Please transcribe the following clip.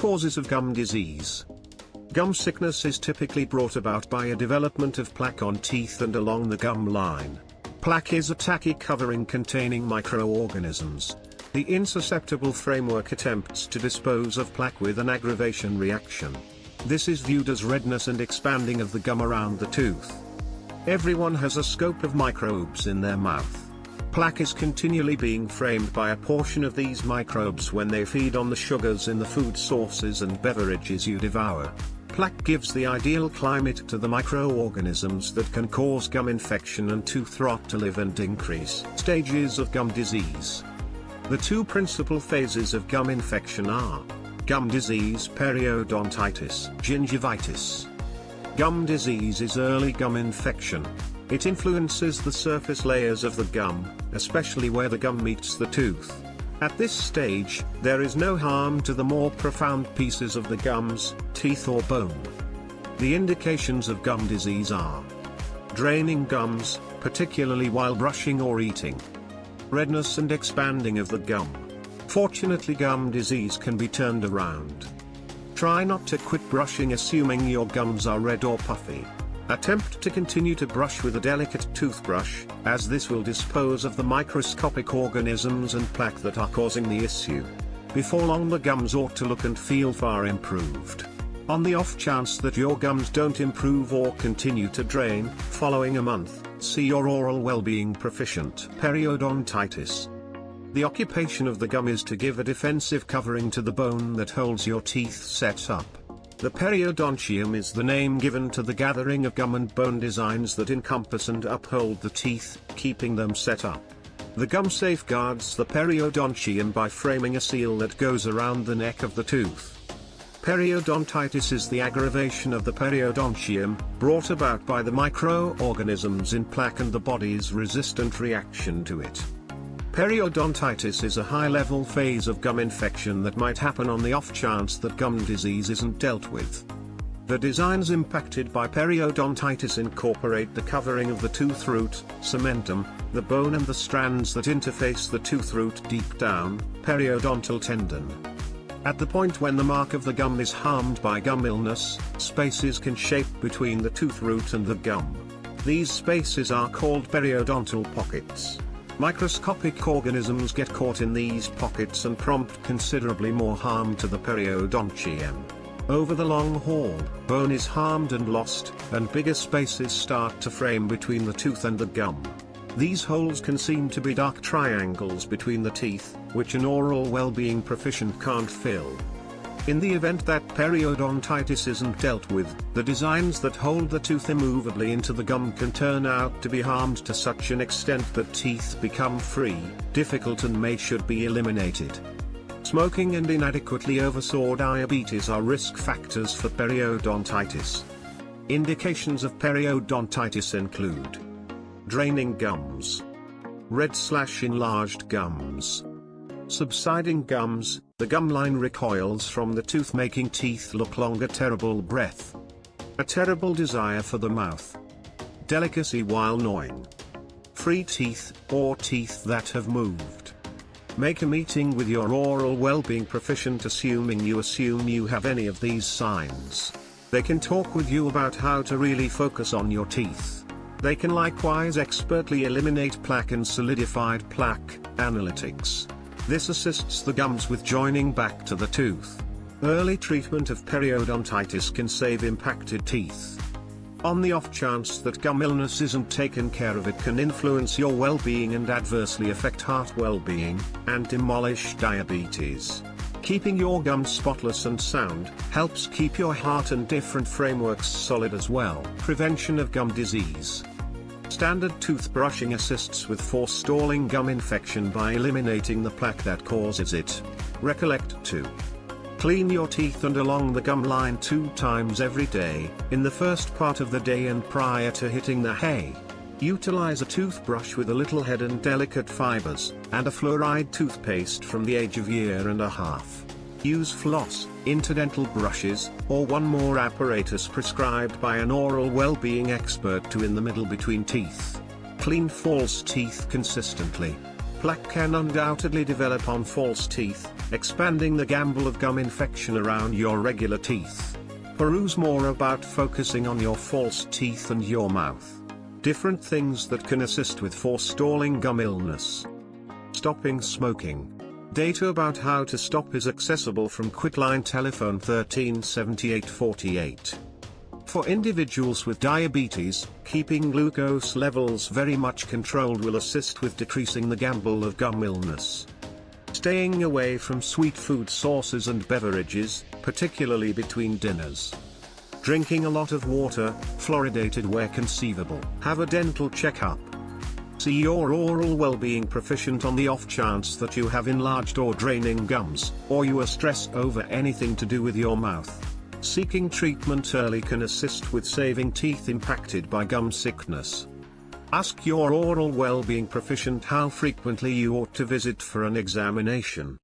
Causes of gum disease. Gum sickness is typically brought about by a development of plaque on teeth and along the gum line. Plaque is a tacky covering containing microorganisms. The insusceptible framework attempts to dispose of plaque with an aggravation reaction. This is viewed as redness and expanding of the gum around the tooth. Everyone has a scope of microbes in their mouth. Plaque is continually being framed by a portion of these microbes when they feed on the sugars in the food sources and beverages you devour. Plaque gives the ideal climate to the microorganisms that can cause gum infection and tooth rot to live and increase. Stages of gum disease. The two principal phases of gum infection are gum disease, periodontitis, gingivitis. Gum disease is early gum infection. It influences the surface layers of the gum, especially where the gum meets the tooth. At this stage, there is no harm to the more profound pieces of the gums, teeth or bone. The indications of gum disease are draining gums, particularly while brushing or eating. Redness and expanding of the gum. Fortunately, gum disease can be turned around. Try not to quit brushing assuming your gums are red or puffy. Attempt to continue to brush with a delicate toothbrush, as this will dispose of the microscopic organisms and plaque that are causing the issue. Before long, the gums ought to look and feel far improved. On the off chance that your gums don't improve or continue to drain, following a month, see your oral well-being proficient. Periodontitis. The occupation of the gum is to give a defensive covering to the bone that holds your teeth set up. The periodontium is the name given to the gathering of gum and bone designs that encompass and uphold the teeth, keeping them set up. The gum safeguards the periodontium by framing a seal that goes around the neck of the tooth. Periodontitis is the aggravation of the periodontium, brought about by the microorganisms in plaque and the body's resistant reaction to it. Periodontitis is a high-level phase of gum infection that might happen on the off chance that gum disease isn't dealt with. The designs impacted by periodontitis incorporate the covering of the tooth root, cementum, the bone and the strands that interface the tooth root deep down, periodontal tendon. At the point when the mark of the gum is harmed by gum illness, spaces can shape between the tooth root and the gum. These spaces are called periodontal pockets. Microscopic organisms get caught in these pockets and prompt considerably more harm to the periodontium. Over the long haul, bone is harmed and lost, and bigger spaces start to frame between the tooth and the gum. These holes can seem to be dark triangles between the teeth, which an oral well-being proficient can't fill. In the event that periodontitis isn't dealt with, the designs that hold the tooth immovably into the gum can turn out to be harmed to such an extent that teeth become free, difficult and should be eliminated. Smoking and inadequately oversaw diabetes are risk factors for periodontitis. Indications of periodontitis include draining gums, red/enlarged gums, subsiding gums, the gum line recoils from the tooth making teeth look longer, terrible breath, a terrible desire for the mouth, delicacy while gnawing, free teeth, or teeth that have moved. Make a meeting with your oral well-being proficient assuming you have any of these signs. They can talk with you about how to really focus on your teeth. They can likewise expertly eliminate plaque and solidified plaque analytics. This assists the gums with joining back to the tooth. Early treatment of periodontitis can save impacted teeth. On the off chance that gum illness isn't taken care of, it can influence your well-being and adversely affect heart well-being, and demolish diabetes. Keeping your gums spotless and sound helps keep your heart and different frameworks solid as well. Prevention of gum disease. Standard toothbrushing assists with forestalling gum infection by eliminating the plaque that causes it. Recollect to clean your teeth and along the gum line 2 times every day, in the first part of the day and prior to hitting the hay. Utilize a toothbrush with a little head and delicate fibers, and a fluoride toothpaste from the age of 1.5 years. Use floss, interdental brushes, or one more apparatus prescribed by an oral well-being expert to in the middle between teeth. Clean false teeth consistently. Plaque can undoubtedly develop on false teeth, expanding the gamble of gum infection around your regular teeth. Peruse more about focusing on your false teeth and your mouth. Different things that can assist with forestalling gum illness. Stopping smoking. Data about how to stop is accessible from Quitline telephone 137848. For individuals with diabetes, keeping glucose levels very much controlled will assist with decreasing the gamble of gum illness. Staying away from sweet food sources and beverages, particularly between dinners. Drinking a lot of water, fluoridated where conceivable. Have a dental checkup. See your oral well-being proficient on the off chance that you have enlarged or draining gums, or you are stressed over anything to do with your mouth. Seeking treatment early can assist with saving teeth impacted by gum sickness. Ask your oral well-being proficient how frequently you ought to visit for an examination.